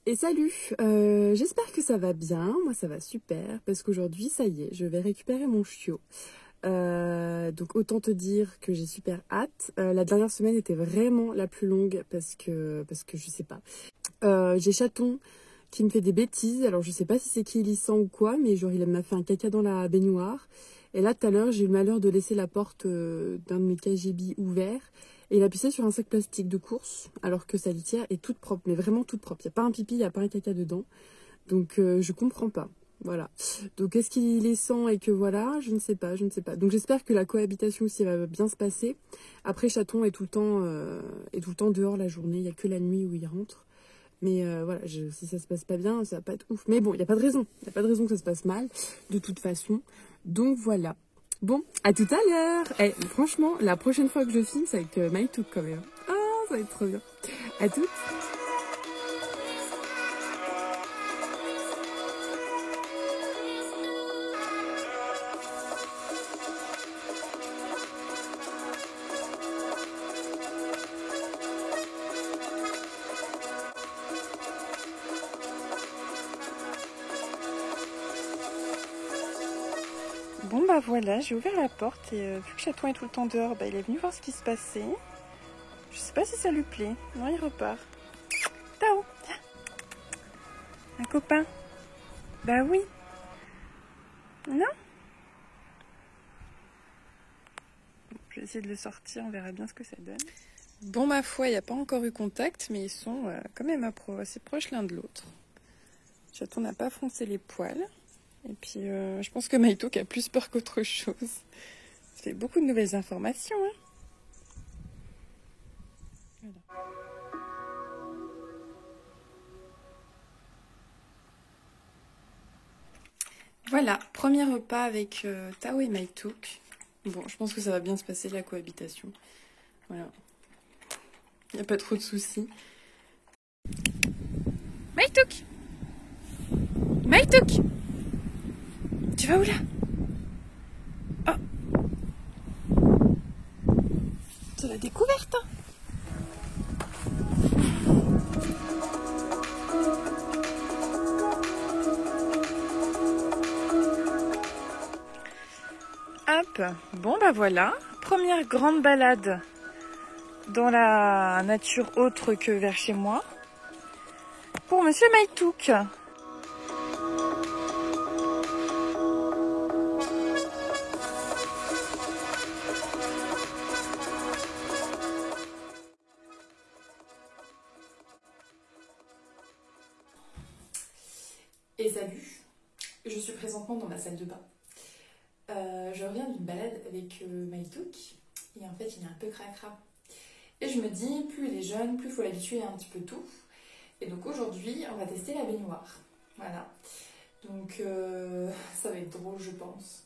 Et salut, j'espère que ça va bien, moi ça va super, parce qu'aujourd'hui ça y est, je vais récupérer mon chiot. Donc autant te dire que j'ai super hâte. La dernière semaine était vraiment la plus longue parce que je sais pas. J'ai Chaton qui me fait des bêtises, alors je sais pas si c'est qui il y sent ou quoi, mais genre il m'a fait un caca dans la baignoire. Et là tout à l'heure j'ai eu le malheur de laisser la porte d'un de mes KGB ouvert. Et il a pissé sur un sac plastique de course, alors que sa litière est toute propre, mais vraiment toute propre. Il n'y a pas un pipi, il n'y a pas un caca dedans. Donc je comprends pas. Voilà. Donc est-ce qu'il les sent et que voilà, je ne sais pas, je ne sais pas. Donc j'espère que la cohabitation aussi va bien se passer. Après, Chaton est tout le temps dehors la journée, il n'y a que la nuit où il rentre. Mais voilà, si ça se passe pas bien, ça va pas être ouf. Mais bon, il n'y a pas de raison. Il n'y a pas de raison que ça se passe mal, de toute façon. Donc voilà. Bon, à tout à l'heure. Eh, franchement, la prochaine fois que je filme, c'est avec MyTook quand même. Ah, ça va être trop bien. À toutes. Bon bah voilà, j'ai ouvert la porte et vu que Chaton est tout le temps dehors, bah, il est venu voir ce qui se passait. Je sais pas si ça lui plaît. Non, il repart. Tao, viens. Un copain. Bah oui. Non? Bon, je vais essayer de le sortir, on verra bien ce que ça donne. Bon, ma foi, il n'y a pas encore eu contact, mais ils sont quand même assez proches l'un de l'autre. Chaton n'a pas froncé les poils. Et puis, je pense que MyTook a plus peur qu'autre chose. Ça fait beaucoup de nouvelles informations, hein. Voilà, premier repas avec Tao et MyTook. Bon, je pense que ça va bien se passer la cohabitation. Voilà. Il n'y a pas trop de soucis. MyTook! MyTook! Tu vas où là? Oh! C'est la découverte, hein. Hop, bon bah voilà, première grande balade dans la nature autre que vers chez moi pour Monsieur MyTook. Et salut, je suis présentement dans ma salle de bain. Je reviens d'une balade avec MyTook et en fait il est un peu cracra. Et je me dis, plus il est jeune, plus il faut l'habituer à un petit peu tout. Et donc aujourd'hui, on va tester la baignoire. Voilà. Donc ça va être drôle, je pense.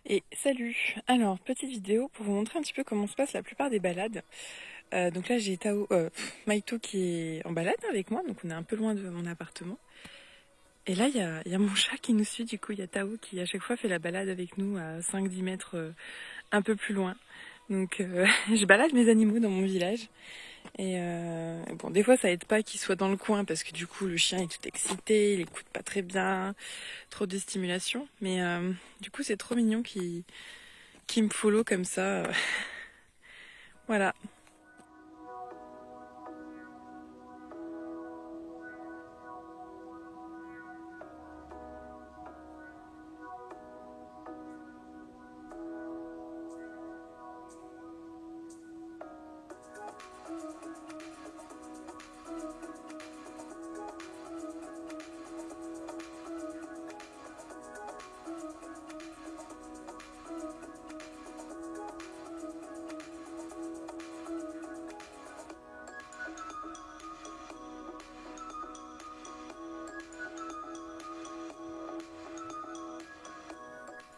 Et salut! Alors, petite vidéo pour vous montrer un petit peu comment se passe la plupart des balades. Donc là, j'ai MyTook qui est en balade avec moi, donc on est un peu loin de mon appartement. Et là, il y a mon chat qui nous suit, du coup, il y a Tao qui à chaque fois fait la balade avec nous à 5-10 mètres un peu plus loin. Donc je balade mes animaux dans mon village. Et bon, des fois ça aide pas qu'il soit dans le coin parce que du coup le chien est tout excité, il écoute pas très bien, trop de stimulation. Mais du coup c'est trop mignon qu'il me follow comme ça. Voilà.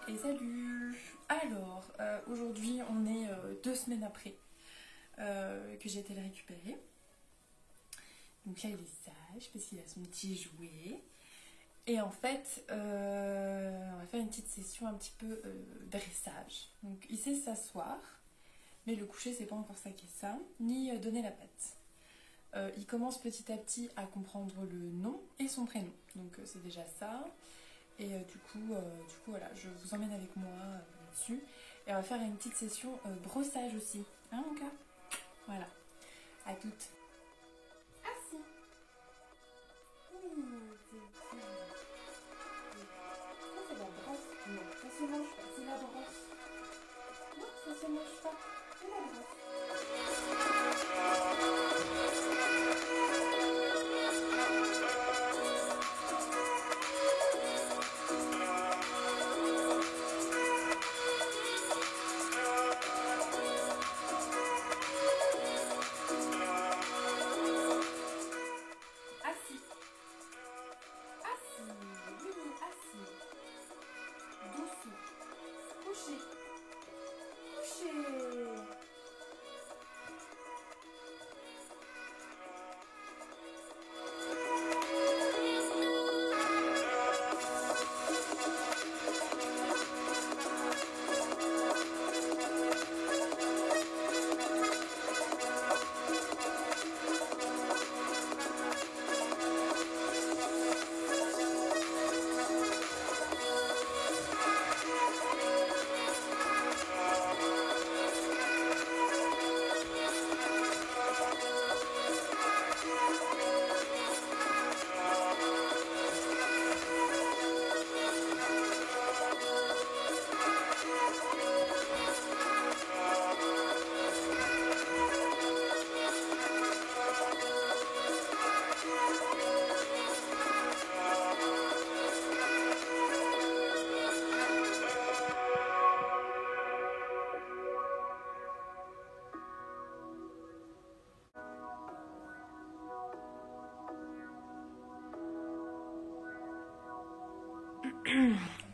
Et salut! Alors, aujourd'hui on est 2 semaines après que j'ai été le récupérer. Donc là il est sage parce qu'il a son petit jouet. Et en fait, on va faire une petite session un petit peu dressage. Donc il sait s'asseoir, mais le coucher c'est pas encore ça qui est ça, ni donner la patte. Il commence petit à petit à comprendre le nom et son prénom. Donc c'est déjà ça. Et du coup, voilà, je vous emmène avec moi là-dessus. Et on va faire une petite session brossage aussi. Hein mon gars? Voilà. À toutes. Ah si. Oui, ça c'est la brosse. Non, ça se mange pas. C'est la brosse. Non, ça se mange pas. C'est la brosse. Assis. Assis. Oui, oui, assis. Doucement. Couché. Couché.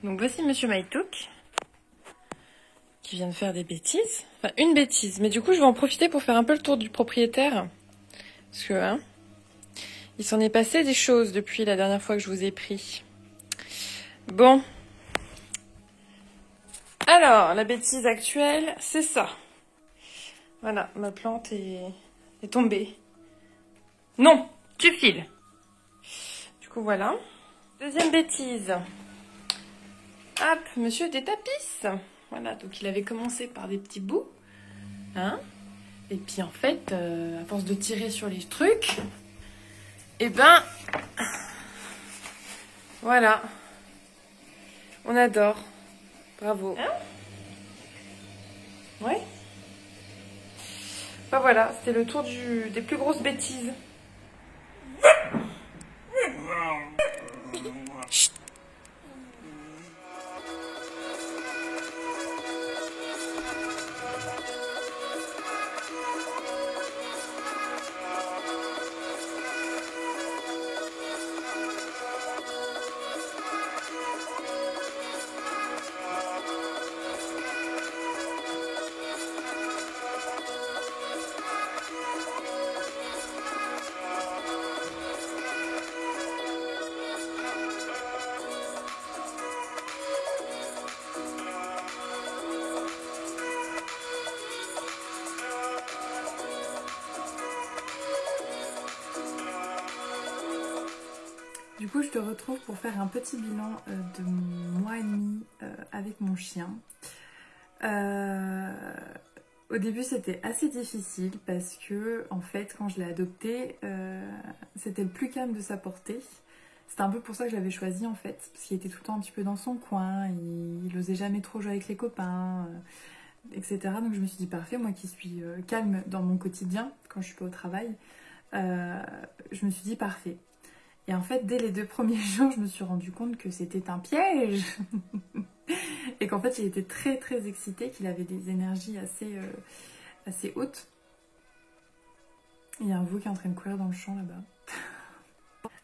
Donc voici Monsieur Maïtouk qui vient de faire des bêtises. Enfin, une bêtise. Mais du coup, je vais en profiter pour faire un peu le tour du propriétaire. Parce que, hein, il s'en est passé des choses depuis la dernière fois que je vous ai pris. Bon. Alors, la bêtise actuelle, c'est ça. Voilà, ma plante est tombée. Non, tu files. Du coup, voilà. Deuxième bêtise. Hop, monsieur détapisse. Voilà, donc il avait commencé par des petits bouts. Hein? Et puis en fait, à force de tirer sur les trucs, et ben, voilà. On adore. Bravo. Hein? Ouais. Enfin voilà, c'était le tour des plus grosses bêtises. Chut. coup, je te retrouve pour faire un petit bilan de mon mois et demi avec mon chien. Au début, c'était assez difficile parce que, en fait, quand je l'ai adopté, c'était le plus calme de sa portée. C'était un peu pour ça que je l'avais choisi, en fait, parce qu'il était tout le temps un petit peu dans son coin, il osait jamais trop jouer avec les copains, etc. Donc je me suis dit, parfait, moi qui suis calme dans mon quotidien, quand je suis pas au travail, je me suis dit, parfait. Et en fait, dès les 2 premiers jours, je me suis rendu compte que c'était un piège. Et qu'en fait, j'ai été très très excitée, qu'il avait des énergies assez hautes. Il y a un veau qui est en train de courir dans le champ là-bas.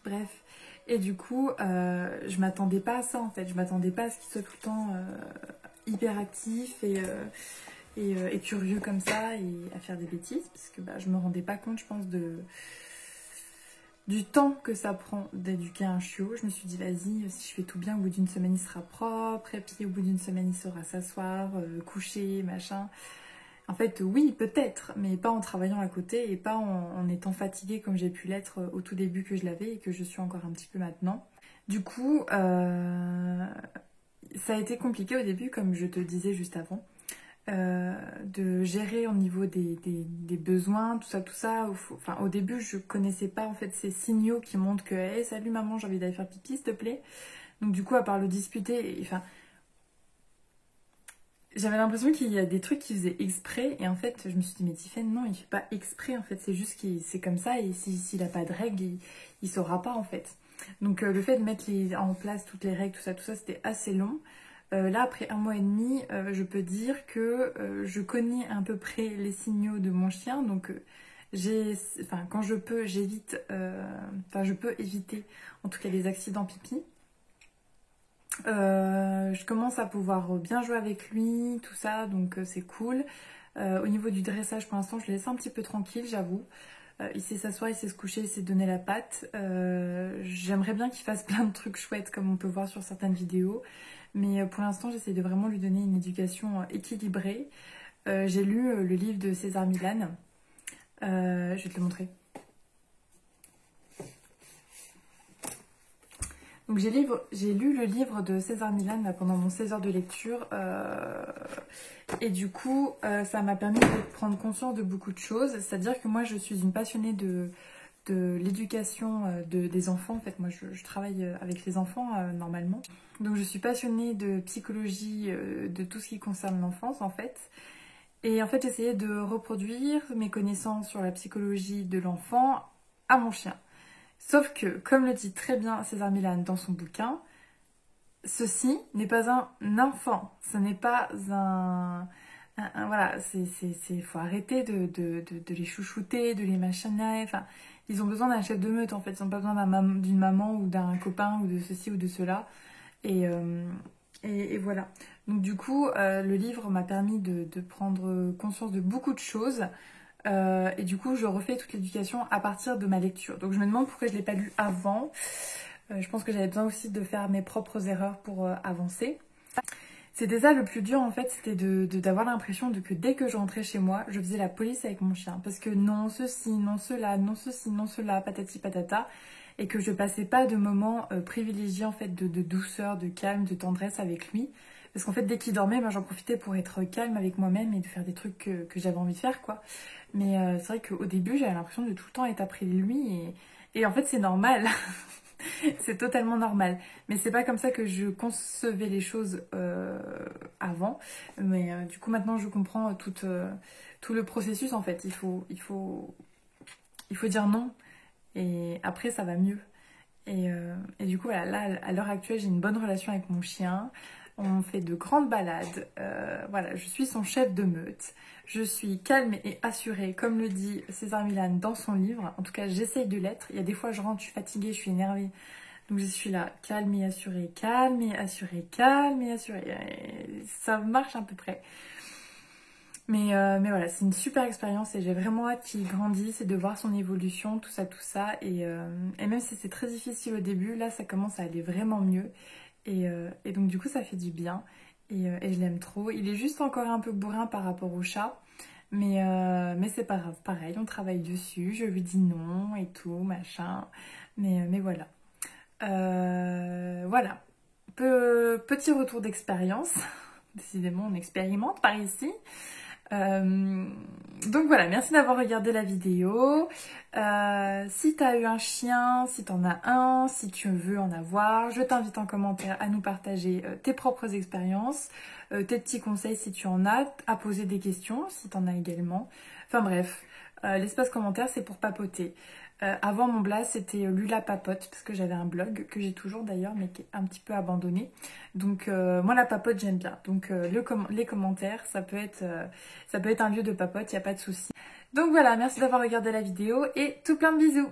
Bref. Et du coup, je m'attendais pas à ça en fait. Je m'attendais pas à ce qu'il soit tout le temps hyper actif et curieux comme ça et à faire des bêtises. Parce que je me rendais pas compte, je pense, du temps que ça prend d'éduquer un chiot. Je me suis dit, vas-y, si je fais tout bien, au bout d'une semaine, il sera propre. Et puis au bout d'une semaine, il saura s'asseoir, coucher, machin. En fait, oui, peut-être, mais pas en travaillant à côté et pas en étant fatiguée comme j'ai pu l'être au tout début que je l'avais et que je suis encore un petit peu maintenant. Du coup, ça a été compliqué au début, comme je te disais juste avant. De gérer au niveau des besoins, tout ça. Enfin, au début, je connaissais pas en fait ces signaux qui montrent que hey, salut maman, j'ai envie d'aller faire pipi, s'il te plaît. Donc du coup, à part le disputer, enfin, j'avais l'impression qu'il y a des trucs qu'il faisait exprès et en fait, je me suis dit mais Tiffen, non, il fait pas exprès en fait, c'est juste qu'il c'est comme ça et s'il a pas de règles, il saura pas en fait. Donc le fait de mettre en place toutes les règles, tout ça, c'était assez long. Là, après 1 mois et demi, je peux dire que je connais à peu près les signaux de mon chien. Donc, quand je peux, j'évite, je peux éviter en tout cas les accidents pipi. Je commence à pouvoir bien jouer avec lui, tout ça, donc c'est cool. Au niveau du dressage, pour l'instant, je le laisse un petit peu tranquille, j'avoue. Il sait s'asseoir, il sait se coucher, il sait donner la patte. J'aimerais bien qu'il fasse plein de trucs chouettes comme on peut voir sur certaines vidéos. Mais pour l'instant, j'essaie de vraiment lui donner une éducation équilibrée. J'ai lu le livre de César Millan. Je vais te le montrer. Donc j'ai lu le livre de César Millan là, pendant mon 16 heures de lecture. Et du coup, ça m'a permis de prendre conscience de beaucoup de choses. C'est-à-dire que moi, je suis une passionnée de l'éducation des enfants. En fait, moi, je travaille avec les enfants normalement. Donc, je suis passionnée de psychologie, de tout ce qui concerne l'enfance, en fait. Et en fait, j'essayais de reproduire mes connaissances sur la psychologie de l'enfant à mon chien. Sauf que, comme le dit très bien César Millan dans son bouquin, ceci n'est pas un enfant. Ce n'est pas voilà, faut arrêter de les chouchouter, de les machiner. Enfin, ils ont besoin d'un chef de meute en fait. Ils n'ont pas besoin d'une maman ou d'un copain ou de ceci ou de cela. Et voilà. Donc du coup, le livre m'a permis de prendre conscience de beaucoup de choses. Et du coup, je refais toute l'éducation à partir de ma lecture. Donc je me demande pourquoi je ne l'ai pas lu avant. Je pense que j'avais besoin aussi de faire mes propres erreurs pour avancer. C'était ça le plus dur en fait, c'était d'avoir l'impression que dès que je rentrais chez moi, je faisais la police avec mon chien. Parce que non ceci, non cela, non ceci, non cela, patati patata. Et que je passais pas de moments privilégiés en fait de douceur, de calme, de tendresse avec lui. Parce qu'en fait dès qu'il dormait, j'en profitais pour être calme avec moi-même et de faire des trucs que j'avais envie de faire quoi. Mais c'est vrai qu'au début j'avais l'impression de tout le temps être après lui et en fait c'est normal. C'est totalement normal. Mais c'est pas comme ça que je concevais les choses avant. Mais du coup maintenant je comprends tout le processus en fait. Il faut dire non. Et après ça va mieux. Et du coup voilà, là à l'heure actuelle j'ai une bonne relation avec mon chien. On fait de grandes balades. Voilà, je suis son chef de meute. Je suis calme et assurée, comme le dit César Millan dans son livre. En tout cas, j'essaye de l'être. Il y a des fois, je rentre, je suis fatiguée, je suis énervée. Donc je suis là, calme et assurée, calme et assurée, calme et assurée. Et ça marche à peu près. Mais voilà, c'est une super expérience et j'ai vraiment hâte qu'il grandisse et de voir son évolution, tout ça. Et même si c'est très difficile au début, là, ça commence à aller vraiment mieux. Et donc du coup ça fait du bien et je l'aime trop. Il est juste encore un peu bourrin par rapport au chat, mais c'est pas grave, pareil, on travaille dessus, je lui dis non et tout, machin, mais voilà. Voilà, petit retour d'expérience. Décidément, on expérimente par ici. Donc voilà, merci d'avoir regardé la vidéo. Si tu as eu un chien, si tu en as un, si tu veux en avoir, je t'invite en commentaire à nous partager tes propres expériences, tes petits conseils si tu en as, à poser des questions si tu en as également. Enfin bref, l'espace commentaire c'est pour papoter. Avant mon blast c'était Lula Papote parce que j'avais un blog que j'ai toujours d'ailleurs mais qui est un petit peu abandonné. Donc moi la papote j'aime bien. Donc les commentaires ça peut être un lieu de papote, il n'y a pas de souci. Donc voilà, merci d'avoir regardé la vidéo et tout plein de bisous.